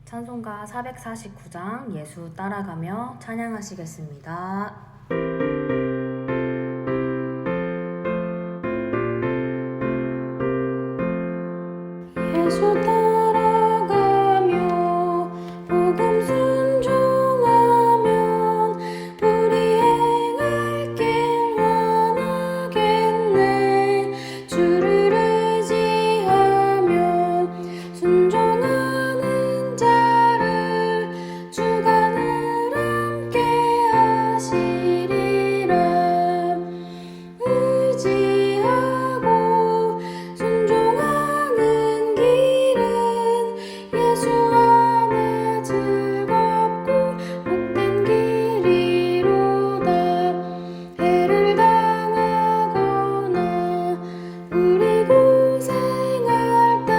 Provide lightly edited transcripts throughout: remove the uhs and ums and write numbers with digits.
찬송가 449장 예수 따라가며 찬양하시겠습니다. 예수 따라가며 복음 순종하면 우리 행할 길 원하겠네. 주를 의지하며 순종하는 자를 주가 늘 함께 하시리라. 의지하고 순종하는 길은 예수 안에 즐겁고 복된 길이로다. 해를 당하거나 우리 고생할 때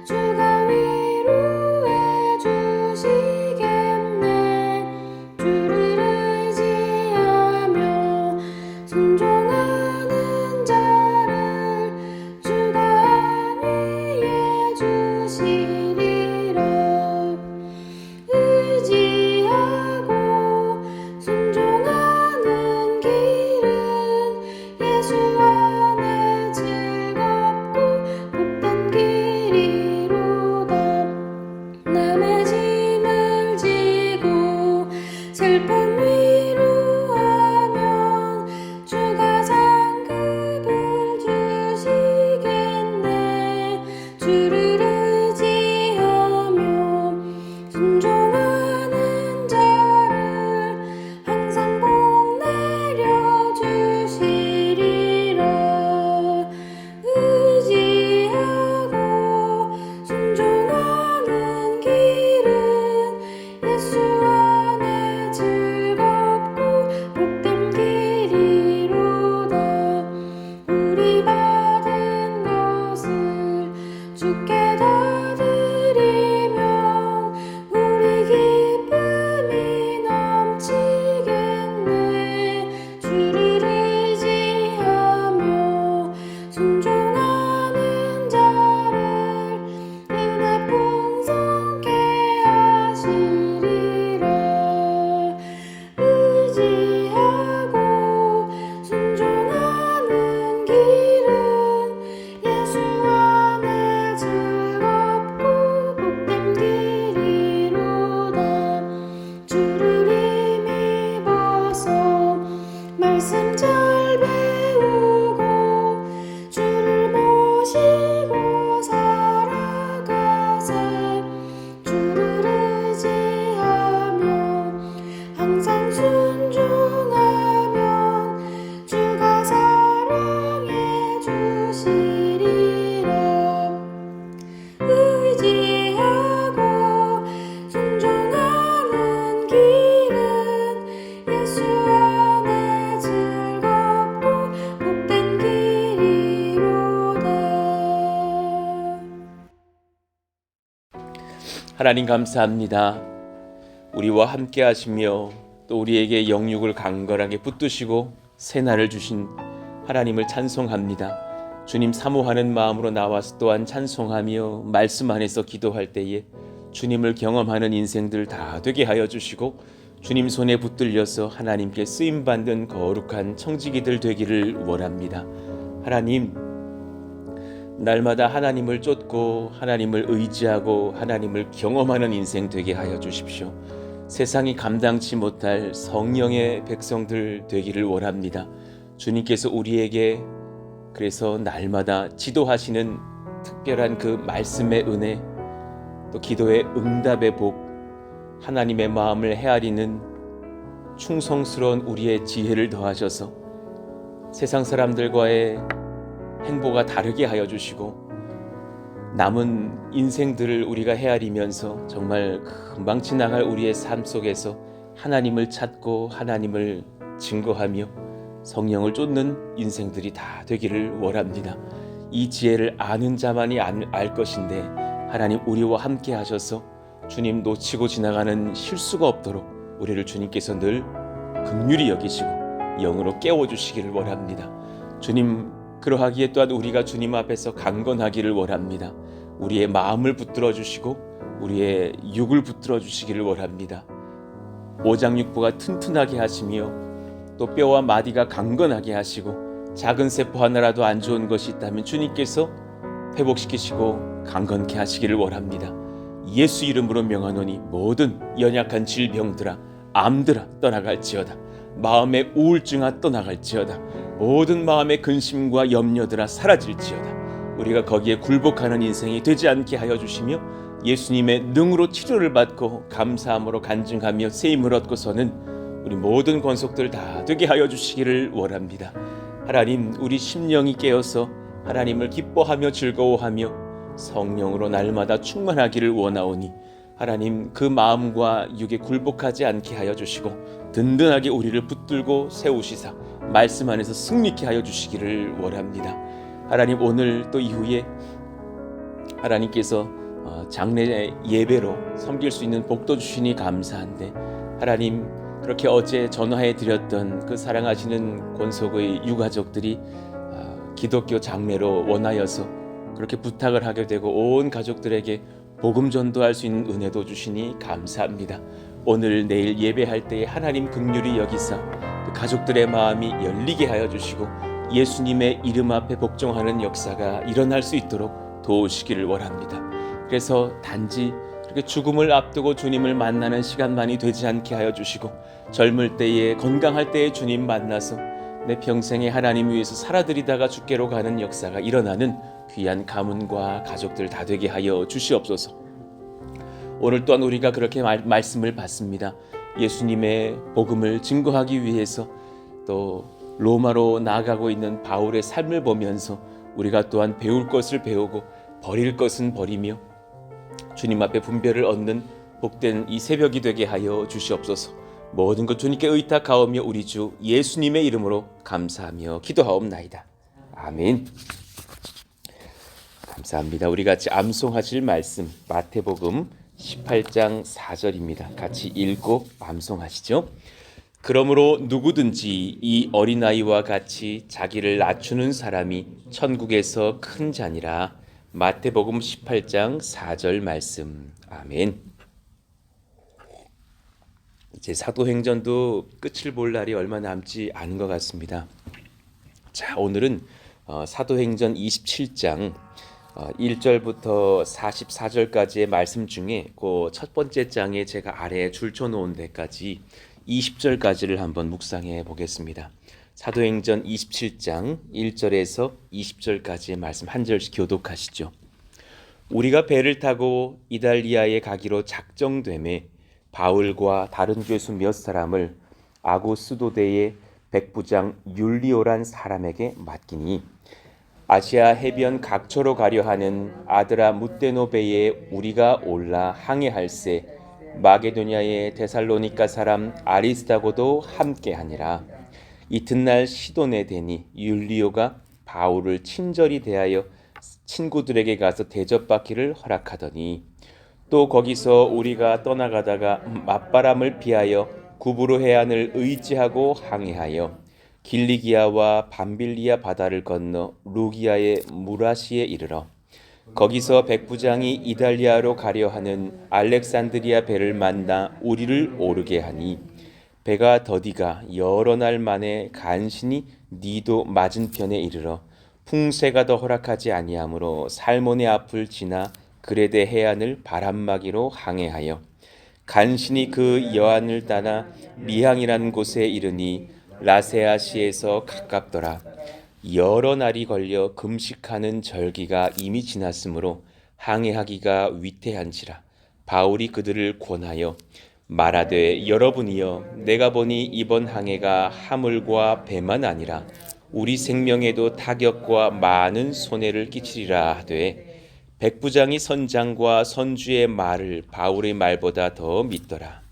주가 위로해 주시겠네. 주를 의지하며 순종하는 자를 주가 안위해 주시리라. 의지하고 순종하는 길은 예수 안에 즐겁고 복된 길이로다. 남의 짐을 지고 슬픔 위로하면 주가 상급을 주시겠네. 주를 의지하며 순종하는 자를 항상 복 내려주시리라. 의지하고 순종하는 길은 예수 안에 즐겁고 복된 길이로다. 우리 받은 것을 주께 다 드리면 우리 기쁨이 넘치겠네. 주를 의지하며 순종하는 자를 은혜 풍성케 하시리라. 의지하고 순종하는 길은 예수 안에 즐겁고 복된 길이로다. 주를 힘입어서 말씀 잘 배우고 주를 모시고 살아가세. 주를 의지하며 항상 순종하면 주가 사랑해 주시리라. 의지하고 순종하는 길은 예수 안에 즐겁고 복된 길이로다. 하나님 감사합니다. 우리와 함께 하시며 또 우리에게 영육을 강건하게 붙드시고 새날을 주신 하나님을 찬송합니다. 주님 사모하는 마음으로 나와서 또한 찬송하며 말씀 안에서 기도할 때에 주님을 경험하는 인생들 다 되게 하여 주시고 주님 손에 붙들려서 하나님께 쓰임받는 거룩한 청지기들 되기를 원합니다. 하나님, 날마다 하나님을 쫓고 하나님을 의지하고 하나님을 경험하는 인생 되게 하여 주십시오. 세상이 감당치 못할 성령의 백성들 되기를 원합니다. 주님께서 우리에게 그래서 날마다 지도하시는 특별한 그 말씀의 은혜, 또 기도의 응답의 복, 하나님의 마음을 헤아리는 충성스러운 우리의 지혜를 더하셔서 세상 사람들과의 행보가 다르게 하여 주시고 남은 인생들을 우리가 헤아리면서 정말 금방 지나갈 우리의 삶 속에서 하나님을 찾고 하나님을 증거하며 성령을 쫓는 인생들이 다 되기를 원합니다. 이 지혜를 아는 자만이 알 것인데 하나님 우리와 함께 하셔서 주님 놓치고 지나가는 실수가 없도록 우리를 주님께서 늘 긍휼히 여기시고 영으로 깨워주시기를 원합니다. 주님, 그러하기에 또한 우리가 주님 앞에서 강건하기를 원합니다. 우리의 마음을 붙들어 주시고 우리의 육을 붙들어 주시기를 원합니다. 오장육부가 튼튼하게 하시며 또 뼈와 마디가 강건하게 하시고 작은 세포 하나라도 안 좋은 것이 있다면 주님께서 회복시키시고 강건케 하시기를 원합니다. 예수 이름으로 명하노니 모든 연약한 질병들아 암들아 떠나갈지어다. 마음의 우울증아 떠나갈지어다. 모든 마음의 근심과 염려들아 사라질지어다. 우리가 거기에 굴복하는 인생이 되지 않게 하여 주시며 예수님의 능으로 치료를 받고 감사함으로 간증하며 세임을 얻고서는 우리 모든 권속들 다 되게 하여 주시기를 원합니다. 하나님, 우리 심령이 깨어서 하나님을 기뻐하며 즐거워하며 성령으로 날마다 충만하기를 원하오니 하나님, 그 마음과 육에 굴복하지 않게 하여 주시고 든든하게 우리를 붙들고 세우시사 말씀 안에서 승리케 하여 주시기를 원합니다. 하나님, 오늘 또 이후에 하나님께서 장례 예배로 섬길 수 있는 복도 주시니 감사한데, 하나님, 그렇게 어제 전화해 드렸던 그 사랑하시는 권속의 유가족들이 기독교 장례로 원하여서 그렇게 부탁을 하게 되고 온 가족들에게 복음 전도할 수 있는 은혜도 주시니 감사합니다. 오늘 내일 예배할 때에 하나님 긍휼히 여기사 그 가족들의 마음이 열리게 하여 주시고 예수님의 이름 앞에 복종하는 역사가 일어날 수 있도록 도우시기를 원합니다. 그래서 단지 그렇게 죽음을 앞두고 주님을 만나는 시간만이 되지 않게 하여 주시고 젊을 때에 건강할 때에 주님 만나서 내 평생에 하나님 위해서 살아드리다가 주께로 가는 역사가 일어나는 귀한 가문과 가족들 다 되게 하여 주시옵소서. 오늘 또한 우리가 그렇게 말씀을 받습니다. 예수님의 복음을 증거하기 위해서 또 로마로 나아가고 있는 바울의 삶을 보면서 우리가 또한 배울 것을 배우고 버릴 것은 버리며 주님 앞에 분별을 얻는 복된 이 새벽이 되게 하여 주시옵소서. 모든 것 주님께 의탁하오며 우리 주 예수님의 이름으로 감사하며 기도하옵나이다. 아멘. 감사합니다. 우리 같이 암송하실 말씀 마태복음 18장 4절입니다. 같이 읽고 암송하시죠. 그러므로 누구든지 이 어린아이와 같이 자기를 낮추는 사람이 천국에서 큰 자니라. 마태복음 18장 4절 말씀. 아멘. 이제 사도행전도 끝을 볼 날이 얼마 남지 않은 것 같습니다. 자, 오늘은 사도행전 27장 1절부터 44절까지의 말씀 중에 그 첫 번째 장에 제가 아래에 줄쳐놓은 데까지 20절까지를 한번 묵상해 보겠습니다. 사도행전 27장 1절에서 20절까지의 말씀 한 절씩 교독하시죠. 우리가 배를 타고 이달리아에 가기로 작정되매 바울과 다른 죄수 몇 사람을 아고스도대의 백부장 율리오란 사람에게 맡기니 아시아 해변 각처로 가려 하는 아드라무테노베에 우리가 올라 항해할세 마게도냐의 데살로니가 사람 아리스다고도 함께하니라. 이튿날 시돈에 대니 율리오가 바울을 친절히 대하여 친구들에게 가서 대접받기를 허락하더니 또 거기서 우리가 떠나가다가 맞바람을 피하여 구브로 해안을 의지하고 항해하여 길리기아와 밤빌리아 바다를 건너 루기아의 무라시에 이르러 거기서 백부장이 이달리아로 가려 하는 알렉산드리아 배를 만나 우리를 오르게 하니 배가 더디가 여러 날 만에 간신히 니도 맞은편에 이르러 풍세가 더 허락하지 아니하므로 살몬의 앞을 지나 그레데 해안을 바람막이로 항해하여 간신히 그 여안을 따라 미항이라는 곳에 이르니 라세아시에서 가깝더라. 여러 날이 걸려 금식하는 절기가 이미 지났으므로 항해하기가 위태한지라. 바울이 그들을 권하여 말하되 여러분이여 내가 보니 이번 항해가 하물과 배만 아니라 우리 생명에도 타격과 많은 손해를 끼치리라 하되 백부장이 선장과 선주의 말을 바울의 말보다 더 믿더라.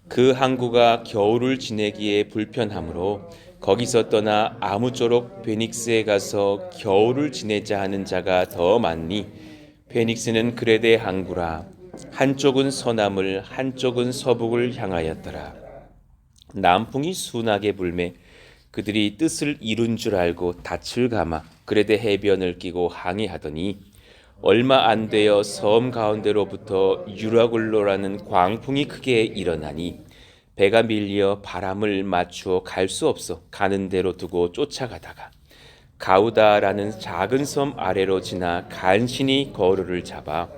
그 항구가 겨울을 지내기에 불편하므로 거기서 떠나 아무쪼록 베닉스에 가서 겨울을 지내자 하는 자가 더 많니 베닉스는 그레데 항구라. 한쪽은 서남을 한쪽은 서북을 향하였더라. 남풍이 순하게 불매 그들이 뜻을 이룬 줄 알고 닻을 감아 그레데 해변을 끼고 항해하더니 얼마 안 되어 섬 가운데로부터 유라굴로라는 광풍이 크게 일어나니 배가 밀려 바람을 맞추어 갈 수 없어 가는 대로 두고 쫓아가다가 가우다라는 작은 섬 아래로 지나 간신히 거루를 잡아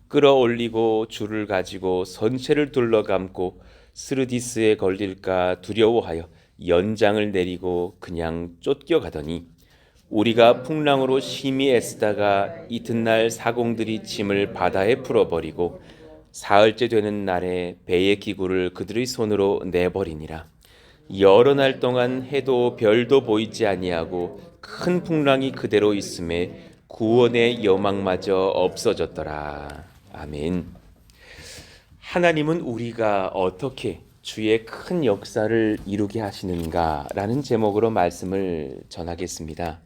끌어올리고 줄을 가지고 선체를 둘러감고 스르디스에 걸릴까 두려워하여 연장을 내리고 그냥 쫓겨가더니 우리가 풍랑으로 심히 애쓰다가 이튿날 사공들이 짐을 바다에 풀어버리고 사흘째 되는 날에 배의 기구를 그들의 손으로 내버리니라. 여러 날 동안 해도 별도 보이지 아니하고 큰 풍랑이 그대로 있음에 구원의 여망마저 없어졌더라. 아멘. 하나님은 우리가 어떻게 주의 큰 역사를 이루게 하시는가라는 제목으로 말씀을 전하겠습니다.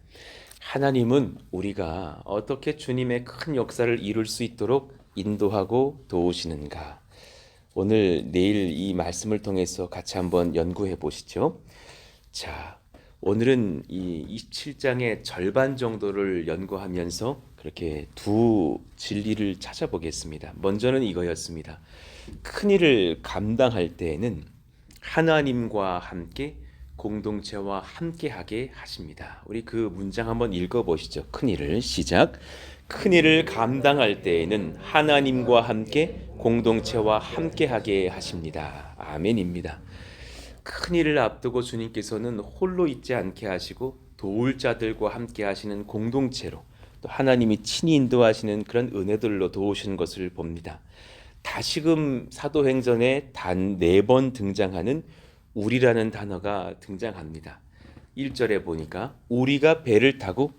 하나님은 우리가 어떻게 주님의 큰 역사를 이룰 수 있도록 인도하고 도우시는가. 오늘 내일 이 말씀을 통해서 같이 한번 연구해 보시죠. 자, 오늘은 이 27장의 절반 정도를 연구하면서 그렇게 두 진리를 찾아보겠습니다. 먼저는 이거였습니다. 큰일을 감당할 때에는 하나님과 함께 공동체와 함께하게 하십니다. 우리 그 문장 한번 읽어보시죠. 큰일을 시작. 큰일을 감당할 때에는 하나님과 함께 공동체와 함께하게 하십니다. 아멘입니다. 큰일을 앞두고 주님께서는 홀로 있지 않게 하시고 도울 자들과 함께 하시는 공동체로 또 하나님이 친히 인도하시는 그런 은혜들로 도우시는 것을 봅니다. 다시금 사도행전에 단 4번 등장하는 우리라는 단어가 등장합니다. 1절에 보니까 우리가 배를 타고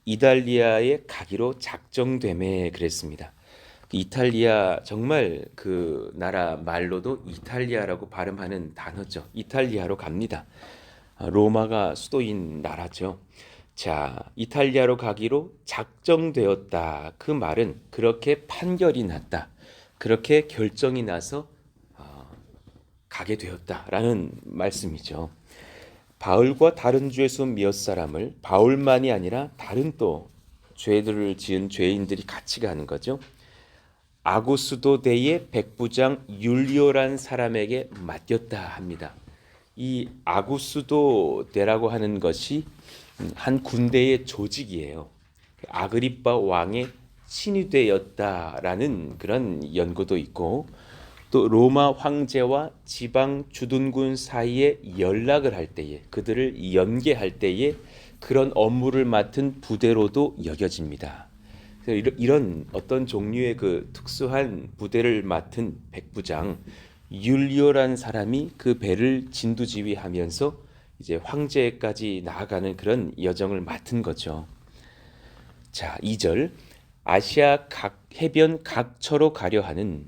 이탈리아에 가기로 작정되매 그랬습니다. 이탈리아 정말 그 나라 말로도 이탈리아라고 발음하는 단어죠. 이탈리아로 갑니다. 로마가 수도인 나라죠. 자, 이탈리아로 가기로 작정되었다. 그 말은 그렇게 판결이 났다. 그렇게 결정이 나서 가게 되었다라는 말씀이죠. 바울과 다른 죄수 몇 사람을 바울만이 아니라 다른 또 죄들을 지은 죄인들이 같이 가는 거죠. 아구스도 대의 백부장 율리오란 사람에게 맡겼다 합니다. 이 아구스도 대라고 하는 것이 한 군대의 조직이에요. 아그리빠 왕의 친위대였다라는 그런 연구도 있고 또 로마 황제와 지방 주둔군 사이에 연락을 할 때에 그들을 연계할 때에 그런 업무를 맡은 부대로도 여겨집니다. 그래서 이런 어떤 종류의 그 특수한 부대를 맡은 백부장 율리오라는 사람이 그 배를 진두지휘하면서 이제 황제까지 나아가는 그런 여정을 맡은 거죠. 자, 2절 아시아 각 해변 각처로 가려 하는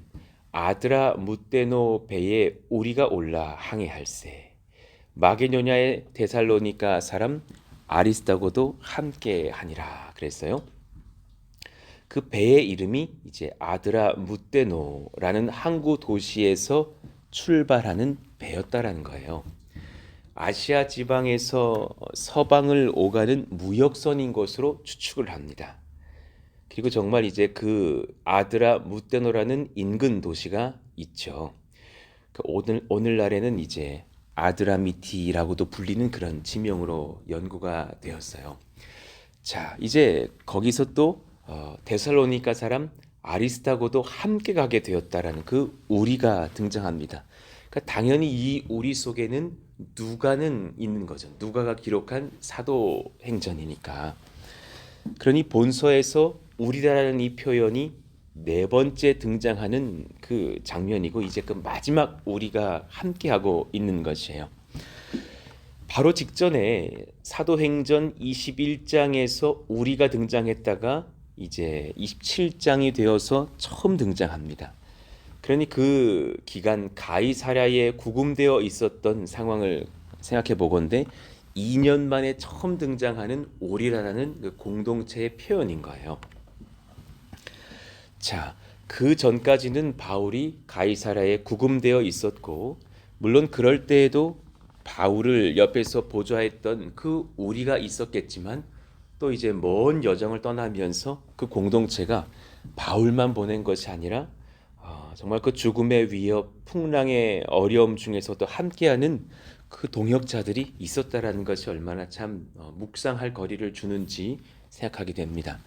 아드라 무테노 배에 우리가 올라 항해할세. 마게도냐의 데살로니가 사람 아리스다고도 함께 하니라 그랬어요. 그 배의 이름이 이제 아드라 무테노라는 항구 도시에서 출발하는 배였다라는 거예요. 아시아 지방에서 서방을 오가는 무역선인 것으로 추측을 합니다. 그리고 정말 이제 그 아드라 무테노라는 인근 도시가 있죠. 오늘날에는 이제 아드라미티라고도 불리는 그런 지명으로 연구가 되었어요. 자, 이제 거기서 또 데살로니가 사람 아리스타고도 함께 가게 되었다라는 그 우리가 등장합니다. 그러니까 당연히 이 우리 속에는 누가는 있는 거죠. 누가가 기록한 사도행전이니까. 그러니 본서에서 우리라는 이 표현이 4번째 등장하는 그 장면이고 이제 그 마지막 우리가 함께하고 있는 것이에요. 바로 직전에 사도행전 21장에서 우리가 등장했다가 이제 27장이 되어서 처음 등장합니다. 그러니 그 기간 가이사랴에 구금되어 있었던 상황을 생각해 보건대 2년 만에 처음 등장하는 우리라는 그 공동체의 표현인 거예요. 자, 그 전까지는 바울이 가이사랴에 구금되어 있었고 물론 그럴 때에도 바울을 옆에서 보좌했던 그 우리가 있었겠지만 또 이제 먼 여정을 떠나면서 그 공동체가 바울만 보낸 것이 아니라 정말 그 죽음의 위협, 풍랑의 어려움 중에서도 함께하는 그 동역자들이 있었다라는 것이 얼마나 참 묵상할 거리를 주는지 생각하게 됩니다.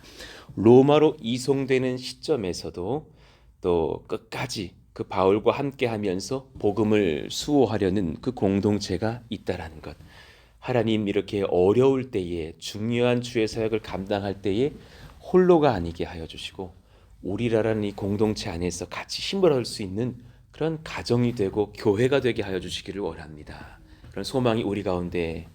로마로 이송되는 시점에서도 또 끝까지 그 바울과 함께하면서 복음을 수호하려는 그 공동체가 있다라는 것. 하나님 이렇게 어려울 때에 중요한 주의 사역을 감당할 때에 홀로가 아니게 하여 주시고 우리라는 이 공동체 안에서 같이 힘을 얻을 수 있는 그런 가정이 되고 교회가 되게 하여 주시기를 원합니다. 그런 소망이 우리 가운데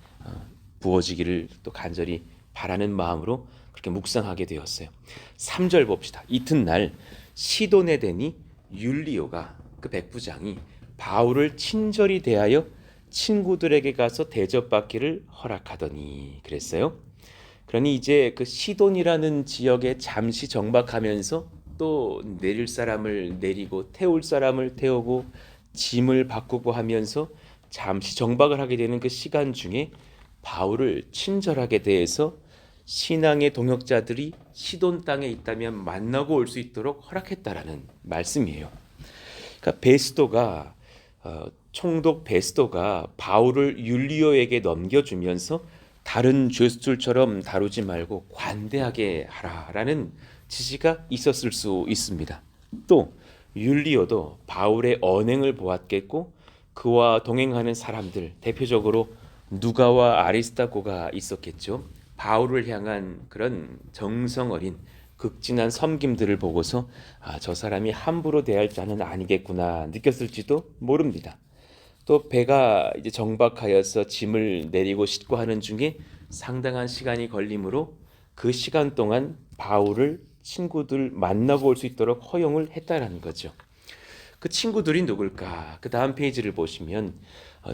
부어지기를 또 간절히 바라는 마음으로 그렇게 묵상하게 되었어요. 3절 봅시다. 이튿날 시돈에 대니 율리오가 그 백부장이 바울을 친절히 대하여 친구들에게 가서 대접받기를 허락하더니 그랬어요. 그러니 이제 그 시돈이라는 지역에 잠시 정박하면서 또 내릴 사람을 내리고 태울 사람을 태우고 짐을 바꾸고 하면서 잠시 정박을 하게 되는 그 시간 중에 바울을 친절하게 대해서 신앙의 동역자들이 시돈 땅에 있다면 만나고 올 수 있도록 허락했다라는 말씀이에요. 그러니까 베스도가 총독 베스도가 바울을 율리오에게 넘겨주면서 다른 죄수들처럼 다루지 말고 관대하게 하라라는 지시가 있었을 수 있습니다. 또 율리오도 바울의 언행을 보았겠고 그와 동행하는 사람들, 대표적으로 누가와 아리스타고가 있었겠죠. 바울을 향한 그런 정성 어린 극진한 섬김들을 보고서 저 사람이 함부로 대할 자는 아니겠구나 느꼈을지도 모릅니다. 또 배가 이제 정박하여서 짐을 내리고 싣고 하는 중에 상당한 시간이 걸리므로 그 시간 동안 바울을 친구들 만나고 올 수 있도록 허용을 했다라는 거죠. 그 친구들이 누굴까? 그 다음 페이지를 보시면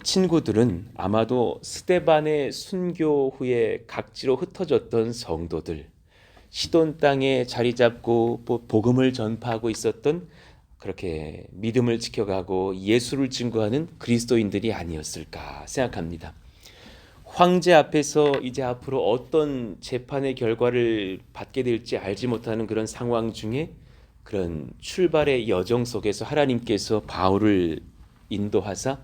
친구들은 아마도 스데반의 순교 후에 각지로 흩어졌던 성도들, 시돈 땅에 자리 잡고 복음을 전파하고 있었던 그렇게 믿음을 지켜가고 예수를 증거하는 그리스도인들이 아니었을까 생각합니다. 황제 앞에서 이제 앞으로 어떤 재판의 결과를 받게 될지 알지 못하는 그런 상황 중에 그런 출발의 여정 속에서 하나님께서 바울을 인도하사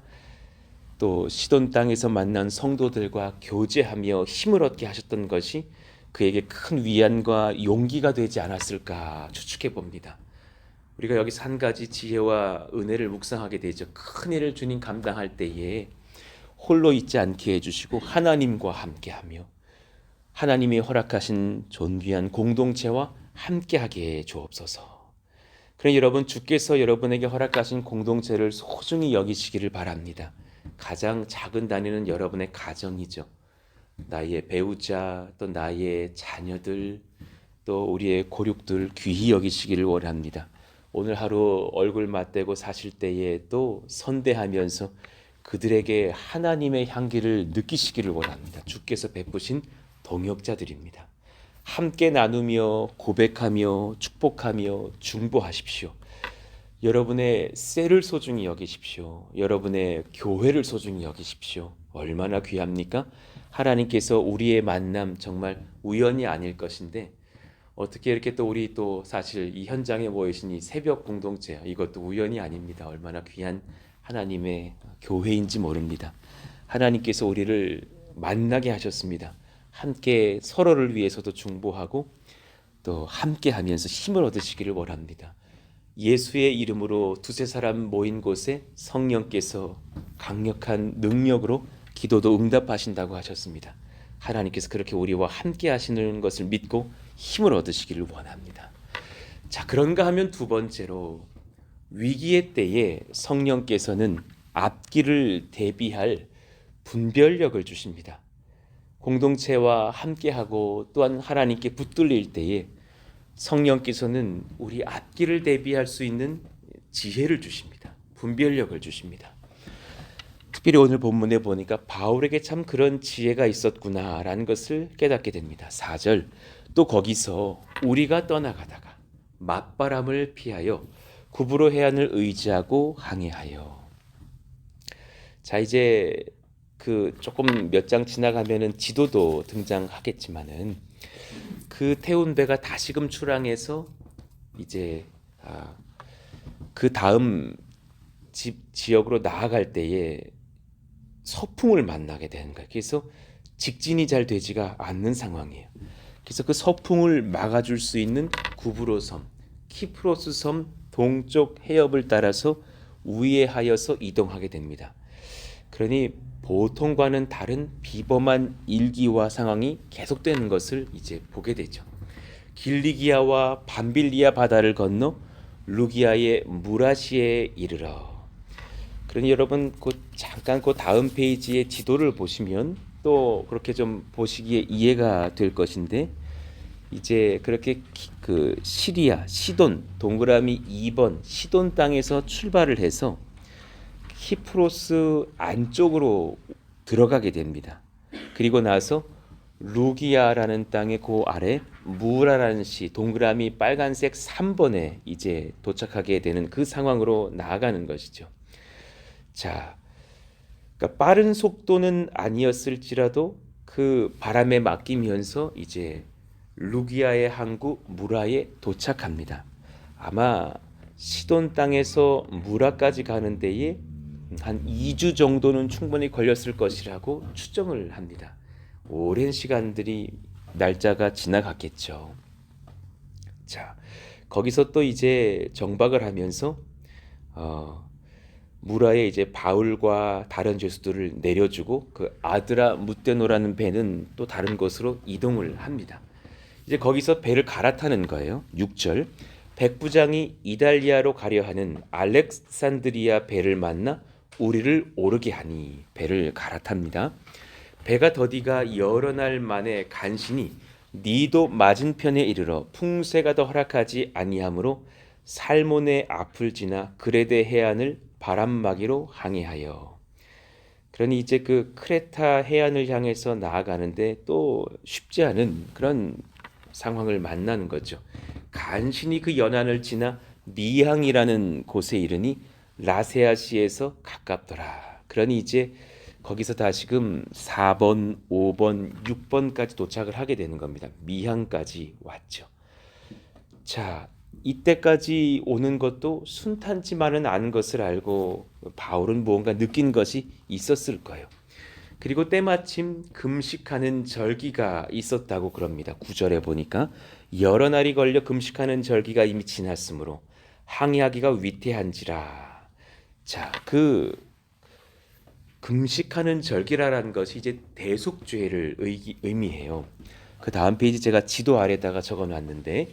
또 시돈 땅에서 만난 성도들과 교제하며 힘을 얻게 하셨던 것이 그에게 큰 위안과 용기가 되지 않았을까 추측해 봅니다. 우리가 여기서 한 가지 지혜와 은혜를 묵상하게 되죠. 큰 일을 주님 감당할 때에 홀로 있지 않게 해주시고 하나님과 함께하며 하나님이 허락하신 존귀한 공동체와 함께하게 해 주옵소서. 그러니 여러분 주께서 여러분에게 허락하신 공동체를 소중히 여기시기를 바랍니다. 가장 작은 단위는 여러분의 가정이죠. 나의 배우자, 또 나의 자녀들, 또 우리의 고륙들 귀히 여기시기를 원합니다. 오늘 하루 얼굴 맞대고 사실 때에 또 선대하면서 그들에게 하나님의 향기를 느끼시기를 원합니다. 주께서 베푸신 동역자들입니다. 함께 나누며 고백하며 축복하며 중보하십시오. 여러분의 셀을 소중히 여기십시오. 여러분의 교회를 소중히 여기십시오. 얼마나 귀합니까? 하나님께서 우리의 만남 정말 우연이 아닐 것인데 어떻게 이렇게 또 우리 또 사실 이 현장에 모이신 이 새벽 공동체 이것도 우연이 아닙니다. 얼마나 귀한 하나님의 교회인지 모릅니다. 하나님께서 우리를 만나게 하셨습니다. 함께 서로를 위해서도 중보하고 또 함께 하면서 힘을 얻으시기를 원합니다. 예수의 이름으로 두세 사람 모인 곳에 성령께서 강력한 능력으로 기도도 응답하신다고 하셨습니다. 하나님께서 그렇게 우리와 함께 하시는 것을 믿고 힘을 얻으시기를 원합니다. 자, 그런가 하면 두 번째로 위기의 때에 성령께서는 앞길을 대비할 분별력을 주십니다. 공동체와 함께하고 또한 하나님께 붙들릴 때에 성령께서는 우리 앞길을 대비할 수 있는 지혜를 주십니다. 분별력을 주십니다. 특별히 오늘 본문에 보니까 바울에게 참 그런 지혜가 있었구나라는 것을 깨닫게 됩니다. 4절 또 거기서 우리가 떠나가다가 맞바람을 피하여 구브로 해안을 의지하고 항해하여. 자, 이제 그 조금 몇 장 지나가면은 지도도 등장하겠지만은 그 태운 배가 다시금 출항해서 이제 그 다음 지역으로 나아갈 때에 서풍을 만나게 되는 거예요. 그래서 직진이 잘 되지가 않는 상황이에요. 그래서 그 서풍을 막아줄 수 있는 구브로 섬, 키프로스 섬 동쪽 해협을 따라서 우회하여서 이동하게 됩니다. 그러니 보통과는 다른 비범한 일기와 상황이 계속되는 것을 이제 보게 되죠. 길리기아와 밤빌리아 바다를 건너 루기아의 무라시에 이르러. 그러니 여러분 잠깐 그 다음 페이지의 지도를 보시면 또 그렇게 좀 보시기에 이해가 될 것인데, 이제 그렇게 그 시리아 시돈 동그라미 2번 시돈 땅에서 출발을 해서 키프로스 안쪽으로 들어가게 됩니다. 그리고 나서 루기아라는 땅의 그 아래 무라라는 시 동그라미 빨간색 3번에 이제 도착하게 되는 그 상황으로 나아가는 것이죠. 자, 그러니까 빠른 속도는 아니었을지라도 그 바람에 맡기면서 이제 루기아의 항구 무라에 도착합니다. 아마 시돈 땅에서 무라까지 가는 데에 한 2주 정도는 충분히 걸렸을 것이라고 추정을 합니다. 오랜 시간들이 날짜가 지나갔겠죠. 자, 거기서 또 이제 정박을 하면서 무라에 이제 바울과 다른 죄수들을 내려주고 그 아드라 무테노라는 배는 또 다른 곳으로 이동을 합니다. 이제 거기서 배를 갈아타는 거예요. 6절. 백부장이 이달리아로 가려 하는 알렉산드리아 배를 만나 우리를 오르게 하니 배를 갈아탑니다. 배가 더디가 여러 날 만에 간신히 니도 맞은편에 이르러 풍세가 더 허락하지 아니하므로 살몬의 앞을 지나 그레데 해안을 바람막이로 항해하여. 그러니 이제 그 크레타 해안을 향해서 나아가는데 또 쉽지 않은 그런 상황을 만나는 거죠. 간신히 그 연안을 지나 미항이라는 곳에 이르니 라세아시에서 가깝더라. 그러니 이제 거기서 다시금 4번, 5번, 6번까지 도착을 하게 되는 겁니다. 미항까지 왔죠. 자, 이때까지 오는 것도 순탄치만은 않은 것을 알고 바울은 무언가 느낀 것이 있었을 거예요. 그리고 때마침 금식하는 절기가 있었다고 그럽니다. 9절에 보니까 여러 날이 걸려 금식하는 절기가 이미 지났으므로 항해하기가 위태한지라. 자, 그 금식하는 절기라는 것이 이제 대속죄를 의미해요. 그 다음 페이지 제가 지도 아래다가 적어놨는데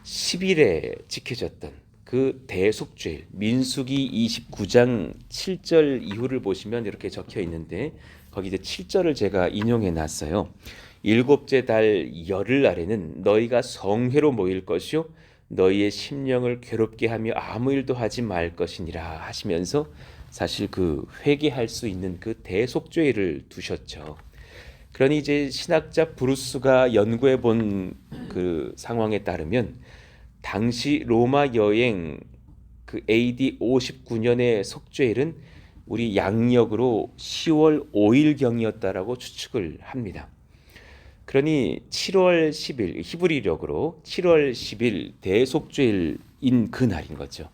10일에 지켜졌던 그 대속죄, 민수기 29장 7절 이후를 보시면 이렇게 적혀 있는데 거기 이제 7절을 제가 인용해 놨어요. 일곱째 달 열흘 날에는 너희가 성회로 모일 것이요 너희의 심령을 괴롭게 하며 아무 일도 하지 말 것이니라 하시면서 사실 그 회개할 수 있는 그 대속죄를 두셨죠. 그러니 이제 신학자 브루스가 연구해 본 그 상황에 따르면 당시 로마 여행 그 AD 59년의 속죄일은 우리 양력으로 10월 5일경이었다라고 추측을 합니다. 그러니 7월 10일 히브리력으로 7월 10일 대속죄일인 그 날인 거죠.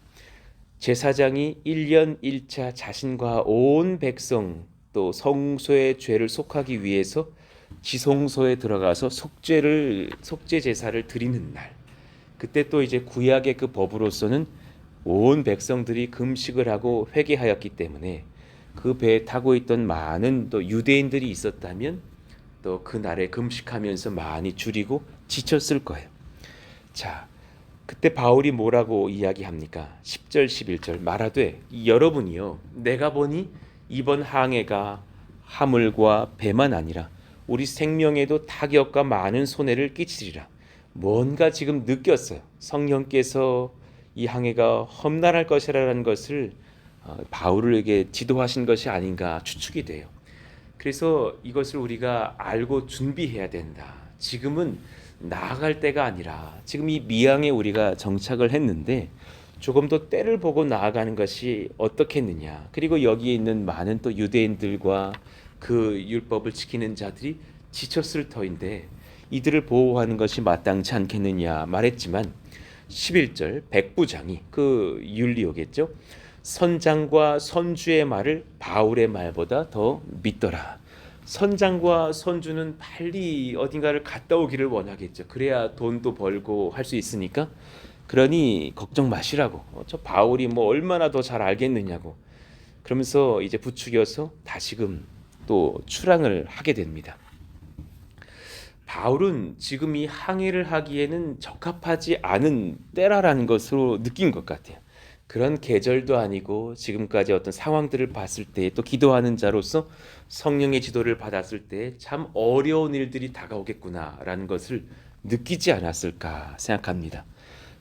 제사장이 1년 1차 자신과 온 백성 또 성소의 죄를 속하기 위해서 지성소에 들어가서 속죄 제사를 드리는 날. 그때 또 이제 구약의 그 법으로서는 온 백성들이 금식을 하고 회개하였기 때문에 그 배에 타고 있던 많은 또 유대인들이 있었다면 또 그 날에 금식하면서 많이 줄이고 지쳤을 거예요. 자, 그때 바울이 뭐라고 이야기합니까? 10절 11절 말하되 여러분이요 내가 보니 이번 항해가 하물과 배만 아니라 우리 생명에도 타격과 많은 손해를 끼치리라. 뭔가 지금 느꼈어요. 성령께서 이 항해가 험난할 것이라는 것을 바울에게 지도하신 것이 아닌가 추측이 돼요. 그래서 이것을 우리가 알고 준비해야 된다. 지금은 나아갈 때가 아니라 지금 이 미항에 우리가 정착을 했는데 조금 더 때를 보고 나아가는 것이 어떻겠느냐. 그리고 여기에 있는 많은 또 유대인들과 그 율법을 지키는 자들이 지쳤을 터인데 이들을 보호하는 것이 마땅치 않겠느냐 말했지만 11절 백부장이 그 율리오겠죠. 선장과 선주의 말을 바울의 말보다 더 믿더라. 선장과 선주는 빨리 어딘가를 갔다 오기를 원하겠죠. 그래야 돈도 벌고 할 수 있으니까. 그러니 걱정 마시라고. 저 바울이 뭐 얼마나 더 잘 알겠느냐고. 그러면서 이제 부추겨서 다시금 또 출항을 하게 됩니다. 바울은 지금 이 항해를 하기에는 적합하지 않은 때라라는 것으로 느낀 것 같아요. 그런 계절도 아니고 지금까지 어떤 상황들을 봤을 때 또 기도하는 자로서 성령의 지도를 받았을 때 참 어려운 일들이 다가오겠구나라는 것을 느끼지 않았을까 생각합니다.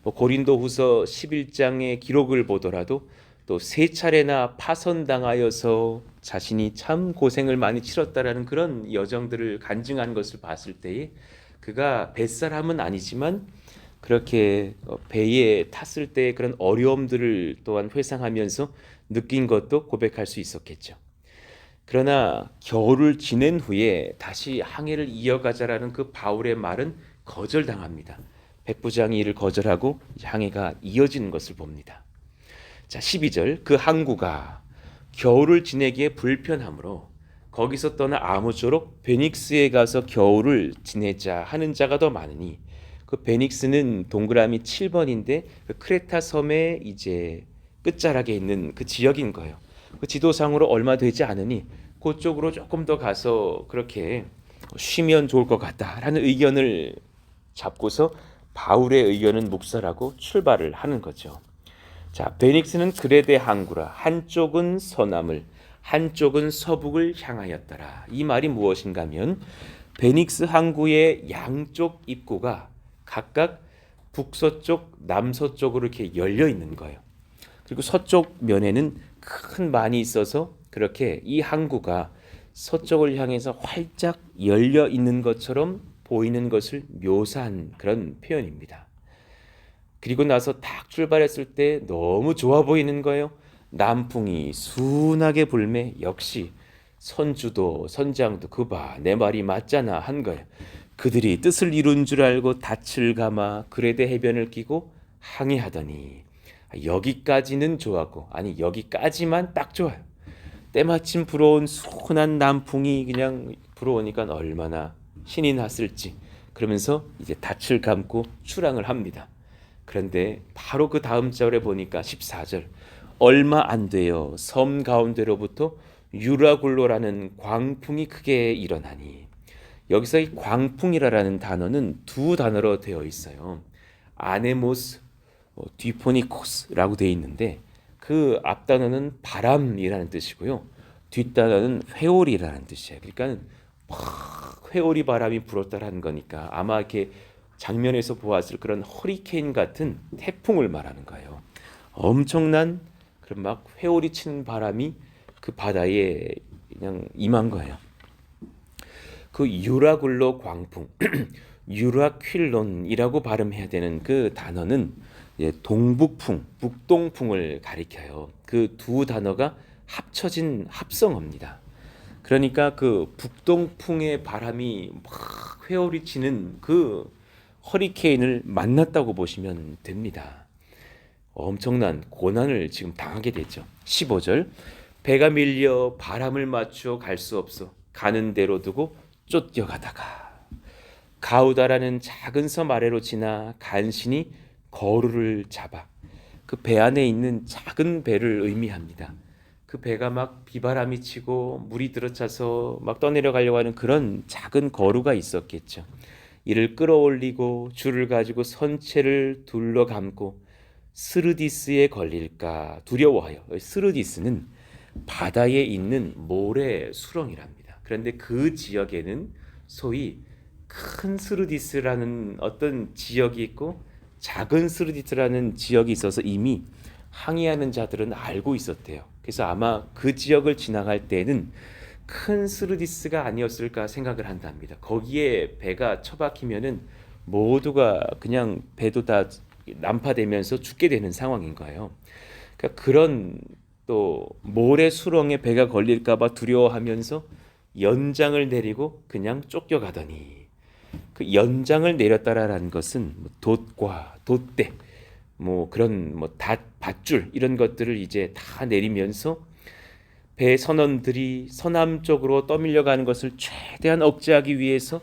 고린도후서 11장의 기록을 보더라도 또 세 차례나 파선당하여서 자신이 참 고생을 많이 치렀다라는 그런 여정들을 간증한 것을 봤을 때에 그가 뱃사람은 아니지만 그렇게 배에 탔을 때 그런 어려움들을 또한 회상하면서 느낀 것도 고백할 수 있었겠죠. 그러나 겨울을 지낸 후에 다시 항해를 이어가자라는 그 바울의 말은 거절당합니다. 백부장이 이를 거절하고 항해가 이어지는 것을 봅니다. 자, 12절 그 항구가 겨울을 지내기에 불편하므로 거기서 떠나 아무쪼록 베닉스에 가서 겨울을 지내자 하는 자가 더 많으니 그 베닉스는 동그라미 7번인데 그 크레타 섬의 이제 끝자락에 있는 그 지역인 거예요. 그 지도상으로 얼마 되지 않으니 그쪽으로 조금 더 가서 그렇게 쉬면 좋을 것 같다라는 의견을 잡고서 바울의 의견은 묵살하고 출발을 하는 거죠. 자, 베닉스는 그레데 항구라. 한쪽은 서남을, 한쪽은 서북을 향하였더라. 이 말이 무엇인가 하면 베닉스 항구의 양쪽 입구가 각각 북서쪽, 남서쪽으로 이렇게 열려 있는 거예요. 그리고 서쪽 면에는 큰 만이 있어서 그렇게 이 항구가 서쪽을 향해서 활짝 열려 있는 것처럼 보이는 것을 묘사한 그런 표현입니다. 그리고 나서 딱 출발했을 때 너무 좋아 보이는 거예요. 남풍이 순하게 불매 역시 선주도 선장도 그 봐 내 말이 맞잖아 한 거예요. 그들이 뜻을 이룬 줄 알고 닻을 감아 그레데 해변을 끼고 항해하더니 여기까지는 좋았고 아니 여기까지만 딱 좋아요. 때마침 불어온 순한 남풍이 그냥 불어오니까 얼마나 신이 났을지 그러면서 이제 닻을 감고 출항을 합니다. 그런데 바로 그 다음 절에 보니까 14절 얼마 안 돼요. 섬 가운데로부터 유라굴로라는 광풍이 크게 일어나니 여기서 이 광풍이라는 단어는 두 단어로 되어 있어요. 아네모스, 디포니코스라고 되어 있는데 그 앞 단어는 바람이라는 뜻이고요. 뒷 단어는 회오리라는 뜻이에요. 그러니까 막 회오리 바람이 불었다라는 거니까 아마 이렇게 장면에서 보았을 그런 허리케인 같은 태풍을 말하는 거예요. 엄청난 그런 막 회오리 치는 바람이 그 바다에 그냥 임한 거예요. 그 유라굴로 광풍, 유라퀼론이라고 발음해야 되는 그 단어는 동북풍, 북동풍을 가리켜요. 그 두 단어가 합쳐진 합성어입니다. 그러니까 그 북동풍의 바람이 막 회오리치는 그 허리케인을 만났다고 보시면 됩니다. 엄청난 고난을 지금 당하게 되죠. 15절 배가 밀려 바람을 맞추어 갈 수 없어 가는 대로 두고 쫓겨가다가 가우다라는 작은 섬 아래로 지나 간신히 거루를 잡아 그 배 안에 있는 작은 배를 의미합니다. 그 배가 막 비바람이 치고 물이 들어차서 막 떠내려가려고 하는 그런 작은 거루가 있었겠죠. 이를 끌어올리고 줄을 가지고 선체를 둘러 감고 스르디스에 걸릴까 두려워하여 스르디스는 바다에 있는 모래 수렁이랍니다. 그런데 그 지역에는 소위 큰 스르디스라는 어떤 지역이 있고 작은 스르디스라는 지역이 있어서 이미 항해하는 자들은 알고 있었대요. 그래서 아마 그 지역을 지나갈 때는 큰 스르디스가 아니었을까 생각을 한답니다. 거기에 배가 처박히면은 모두가 그냥 배도 다 난파되면서 죽게 되는 상황인 거예요. 그러니까 그런 또 모래 수렁에 배가 걸릴까봐 두려워하면서 연장을 내리고 그냥 쫓겨가더니 그 연장을 내렸다라는 것은 뭐 돛과 돛대, 뭐 그런 뭐 밧줄 이런 것들을 이제 다 내리면서 배 선원들이 서남쪽으로 떠밀려 가는 것을 최대한 억제하기 위해서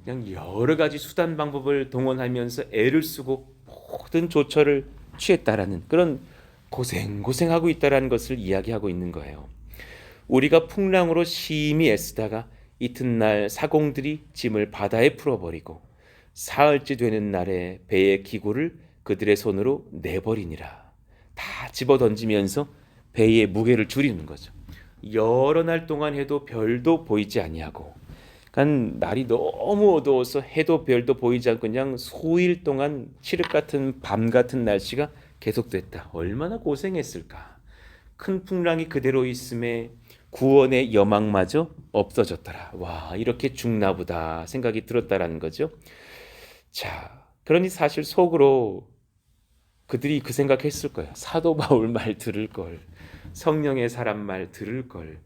그냥 여러 가지 수단 방법을 동원하면서 애를 쓰고 모든 조처를 취했다라는 그런 고생하고 있다라는 것을 이야기하고 있는 거예요. 우리가 풍랑으로 심히 애쓰다가 이튿날 사공들이 짐을 바다에 풀어버리고 사흘째 되는 날에 배의 기구를 그들의 손으로 내버리니라. 다 집어던지면서 배의 무게를 줄이는 거죠. 여러 날 동안 해도 별도 보이지 아니하고, 그러니까 날이 너무 어두워서 해도 별도 보이지 않고 그냥 수일 동안 칠흑 같은 밤 같은 날씨가 계속됐다. 얼마나 고생했을까. 큰 풍랑이 그대로 있음에 구원의 여망마저 없어졌더라. 와, 이렇게 죽나 보다 생각이 들었다라는 거죠. 자, 그러니 사실 속으로 그들이 그 생각했을 거예요. 사도 바울 말 들을 걸, 성령의 사람 말 들을 걸.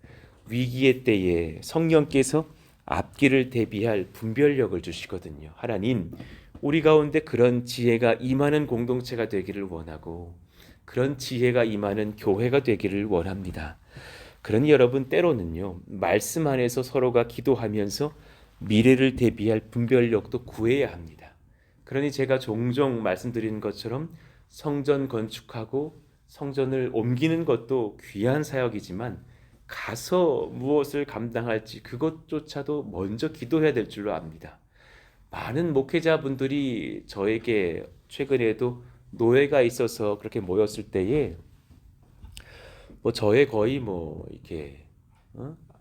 위기의 때에 성령께서 앞길을 대비할 분별력을 주시거든요. 하나님, 우리 가운데 그런 지혜가 임하는 공동체가 되기를 원하고 그런 지혜가 임하는 교회가 되기를 원합니다. 그러니 여러분, 때로는요, 말씀 안에서 서로가 기도하면서 미래를 대비할 분별력도 구해야 합니다. 그러니 제가 종종 말씀드리는 것처럼 성전 건축하고 성전을 옮기는 것도 귀한 사역이지만 가서 무엇을 감당할지 그것조차도 먼저 기도해야 될 줄로 압니다. 많은 목회자분들이 저에게 최근에도 노예가 있어서 그렇게 모였을 때에 뭐 저의 거의 뭐 이렇게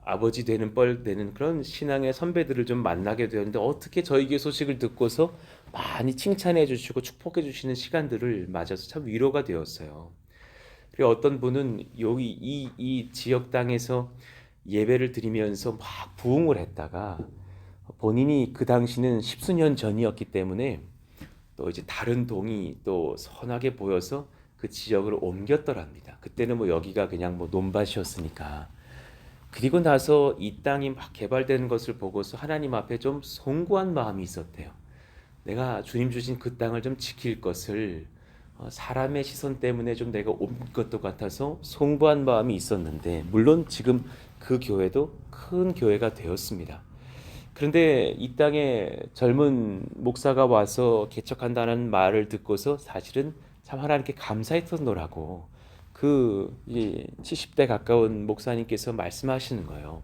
아버지 되는 뻘 되는 그런 신앙의 선배들을 좀 만나게 되었는데, 어떻게 저에게 소식을 듣고서 많이 칭찬해 주시고 축복해 주시는 시간들을 맞아서 참 위로가 되었어요. 그리고 어떤 분은 여기 이 지역 땅에서 예배를 드리면서 막 부흥을 했다가 본인이 그 당시는 십수년 전이었기 때문에 또 이제 다른 동이 또 선하게 보여서 그 지역을 옮겼더랍니다. 그때는 뭐 여기가 그냥 뭐 논밭이었으니까. 그리고 나서 이 땅이 막 개발되는 것을 보고서 하나님 앞에 좀 송구한 마음이 있었대요. 내가 주님 주신 그 땅을 좀 지킬 것을 사람의 시선 때문에 좀 내가 옮긴 것도 같아서 송구한 마음이 있었는데, 물론 지금 그 교회도 큰 교회가 되었습니다. 그런데 이 땅에 젊은 목사가 와서 개척한다는 말을 듣고서 사실은 참 하나님께 감사했었노라고 그 70대 가까운 목사님께서 말씀하시는 거예요.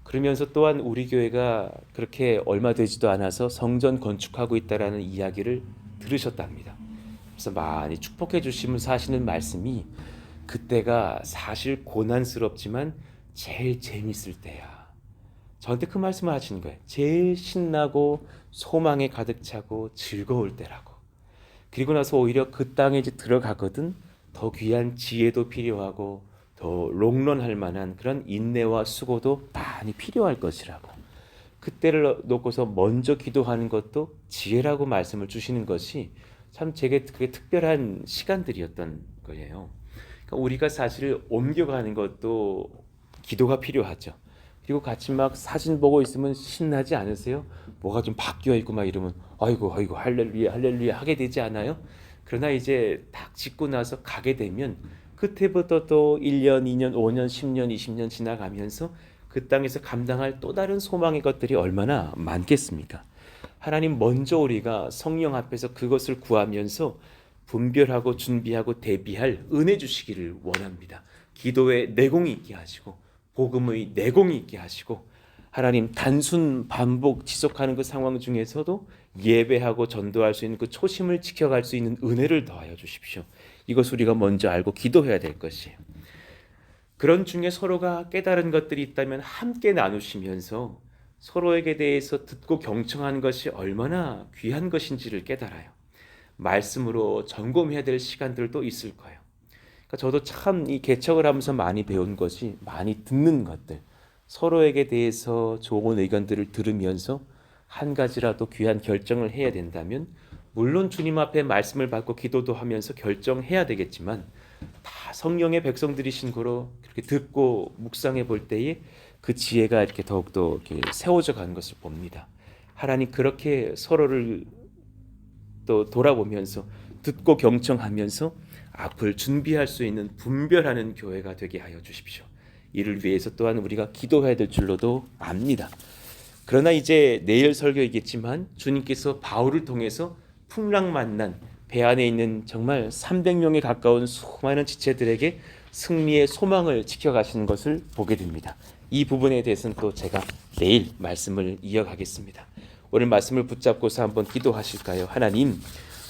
그러면서 또한 우리 교회가 그렇게 얼마 되지도 않아서 성전 건축하고 있다라는 이야기를 들으셨답니다. 그래서 많이 축복해 주시면서 하시는 말씀이, 그때가 사실 고난스럽지만 제일 재밌을 때야. 저한테 그 말씀을 하시는 거예요. 제일 신나고 소망에 가득 차고 즐거울 때라고. 그리고 나서 오히려 그 땅에 이제 들어가거든 더 귀한 지혜도 필요하고 더 롱런할 만한 그런 인내와 수고도 많이 필요할 것이라고. 그때를 놓고서 먼저 기도하는 것도 지혜라고 말씀을 주시는 것이 참 제게 그게 특별한 시간들이었던 거예요. 그러니까 우리가 사실 옮겨가는 것도 기도가 필요하죠. 그리고 같이 막 사진 보고 있으면 신나지 않으세요? 뭐가 좀 바뀌어 있고 막 이러면 아이고 할렐루야 할렐루야 하게 되지 않아요? 그러나 이제 딱 짓고 나서 가게 되면 그때부터 또 1년, 2년, 5년, 10년, 20년 지나가면서 그 땅에서 감당할 또 다른 소망의 것들이 얼마나 많겠습니까? 하나님, 먼저 우리가 성령 앞에서 그것을 구하면서 분별하고 준비하고 대비할 은혜 주시기를 원합니다. 기도에 내공이 있게 하시고 복음의 내공이 있게 하시고, 하나님 단순 반복 지속하는 그 상황 중에서도 예배하고 전도할 수 있는 그 초심을 지켜갈 수 있는 은혜를 더하여 주십시오. 이것 우리가 먼저 알고 기도해야 될 것이에요. 그런 중에 서로가 깨달은 것들이 있다면 함께 나누시면서 서로에게 대해서 듣고 경청하는 것이 얼마나 귀한 것인지를 깨달아요. 말씀으로 점검해야 될 시간들도 있을 거예요. 그러니까 저도 참 이 개척을 하면서 많이 배운 것이, 많이 듣는 것들, 서로에게 대해서 좋은 의견들을 들으면서 한 가지라도 귀한 결정을 해야 된다면, 물론 주님 앞에 말씀을 받고 기도도 하면서 결정해야 되겠지만, 다 성령의 백성들이신 거로 그렇게 듣고 묵상해 볼 때에 그 지혜가 이렇게 더욱더 이렇게 세워져 가는 것을 봅니다. 하나님 그렇게 서로를 또 돌아보면서 듣고 경청하면서 앞을 준비할 수 있는 분별하는 교회가 되게 하여 주십시오. 이를 위해서 또한 우리가 기도해야 될 줄로도 압니다. 그러나 이제 내일 설교이겠지만 주님께서 바울을 통해서 풍랑 만난 배 안에 있는 정말 300명에 가까운 수많은 지체들에게 승리의 소망을 지켜가시는 것을 보게 됩니다. 이 부분에 대해서는 또 제가 내일 말씀을 이어가겠습니다. 오늘 말씀을 붙잡고서 한번 기도하실까요? 하나님,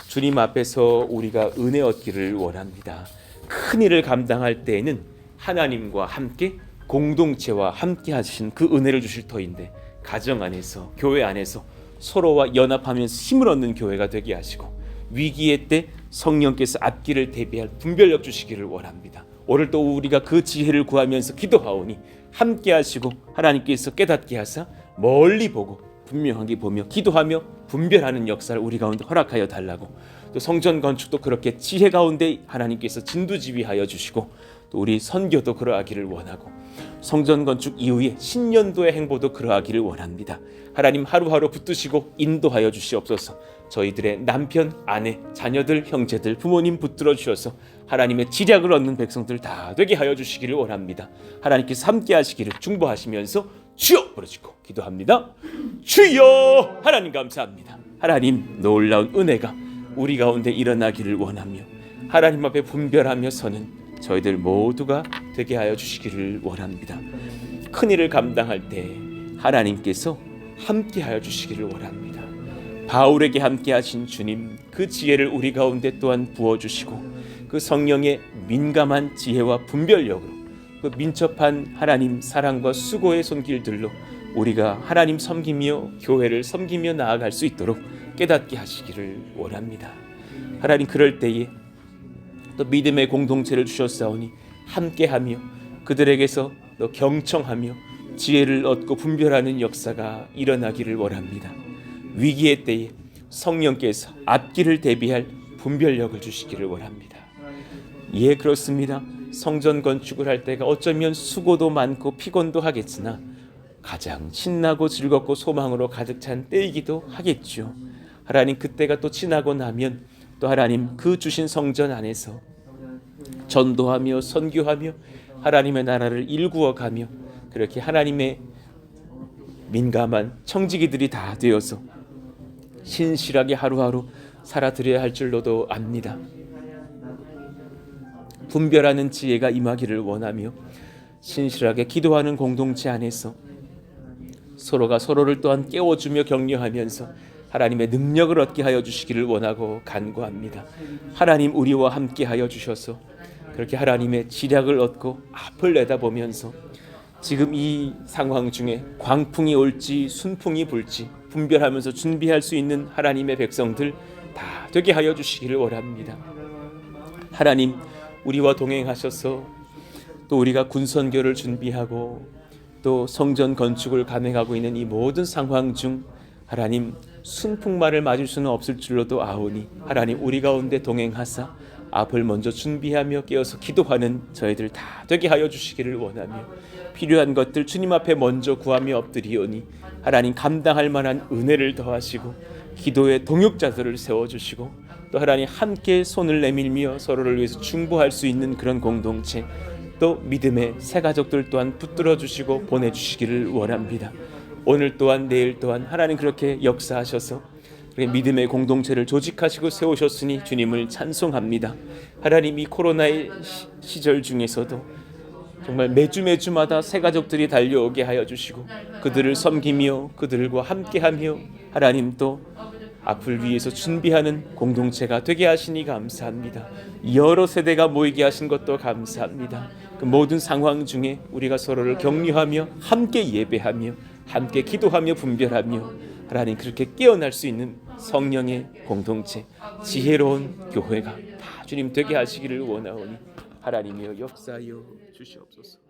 주님 앞에서 우리가 은혜 얻기를 원합니다. 큰 일을 감당할 때에는 하나님과 함께 공동체와 함께 하신 그 은혜를 주실 터인데 가정 안에서 교회 안에서 서로와 연합하면서 힘을 얻는 교회가 되게 하시고 위기의 때 성령께서 앞길을 대비할 분별력 주시기를 원합니다. 오늘 또 우리가 그 지혜를 구하면서 기도하오니 함께 하시고 하나님께서 깨닫게 하사 멀리 보고 분명하게 보며 기도하며 분별하는 역사를 우리 가운데 허락하여 달라고, 또 성전 건축도 그렇게 지혜 가운데 하나님께서 진두지휘하여 주시고 또 우리 선교도 그러하기를 원하고 성전 건축 이후에 신년도의 행보도 그러하기를 원합니다. 하나님 하루하루 붙드시고 인도하여 주시옵소서. 저희들의 남편, 아내, 자녀들, 형제들, 부모님 붙들어 주셔서 하나님의 지략을 얻는 백성들 다 되게 하여 주시기를 원합니다. 하나님께서 함께 하시기를 중보하시면서 주여 부르짖고 기도합니다. 주여! 하나님 감사합니다. 하나님 놀라운 은혜가 우리 가운데 일어나기를 원하며 하나님 앞에 분별하며 서는 저희들 모두가 되게 하여 주시기를 원합니다. 큰일을 감당할 때 하나님께서 함께 하여 주시기를 원합니다. 바울에게 함께 하신 주님, 그 지혜를 우리 가운데 또한 부어주시고 그 성령의 민감한 지혜와 분별력으로 그 민첩한 하나님 사랑과 수고의 손길들로 우리가 하나님 섬기며 교회를 섬기며 나아갈 수 있도록 깨닫게 하시기를 원합니다. 하나님, 그럴 때에 또 믿음의 공동체를 주셨사오니 함께하며 그들에게서 또 경청하며 지혜를 얻고 분별하는 역사가 일어나기를 원합니다. 위기의 때에 성령께서 앞길을 대비할 분별력을 주시기를 원합니다. 예, 그렇습니다. 성전 건축을 할 때가 어쩌면 수고도 많고 피곤도 하겠으나 가장 신나고 즐겁고 소망으로 가득 찬 때이기도 하겠죠. 하나님, 그때가 또 지나고 나면 또 하나님 그 주신 성전 안에서 전도하며 선교하며 하나님의 나라를 일구어가며 그렇게 하나님의 민감한 청지기들이 다 되어서 신실하게 하루하루 살아드려야 할 줄로도 압니다. 분별하는 지혜가 임하기를 원하며 신실하게 기도하는 공동체 안에서 서로가 서로를 또한 깨워주며 격려하면서 하나님의 능력을 얻게 하여 주시기를 원하고 간구합니다. 하나님, 우리와 함께 하여 주셔서 그렇게 하나님의 지략을 얻고 앞을 내다보면서 지금 이 상황 중에 광풍이 올지 순풍이 불지 분별하면서 준비할 수 있는 하나님의 백성들 다 되게 하여 주시기를 원합니다. 하나님, 우리와 동행하셔서 또 우리가 군선교를 준비하고 또 성전 건축을 감행하고 있는 이 모든 상황 중 하나님 순풍만을 맞을 수는 없을 줄로도 아오니 하나님, 우리 가운데 동행하사 앞을 먼저 준비하며 깨어서 기도하는 저희들 다 되게 하여 주시기를 원하며 필요한 것들 주님 앞에 먼저 구하며 엎드리오니 하나님 감당할 만한 은혜를 더하시고 기도의 동역자들을 세워주시고 또 하나님 함께 손을 내밀며 서로를 위해서 중보할 수 있는 그런 공동체, 또 믿음의 새 가족들 또한 붙들어 주시고 보내주시기를 원합니다. 오늘 또한 내일 또한 하나님 그렇게 역사하셔서 믿음의 공동체를 조직하시고 세우셨으니 주님을 찬송합니다. 하나님, 이 코로나의 시절 중에서도 정말 매주마다 새 가족들이 달려오게 하여 주시고 그들을 섬기며 그들과 함께하며 하나님 또 앞을 위해서 준비하는 공동체가 되게 하시니 감사합니다. 여러 세대가 모이게 하신 것도 감사합니다. 그 모든 상황 중에 우리가 서로를 격려하며 함께 예배하며 함께 기도하며 분별하며 하나님 그렇게 깨어날 수 있는 성령의 공동체, 지혜로운 교회가 다 주님 되게 하시기를 원하오니 하나님이여 역사하여 주시옵소서.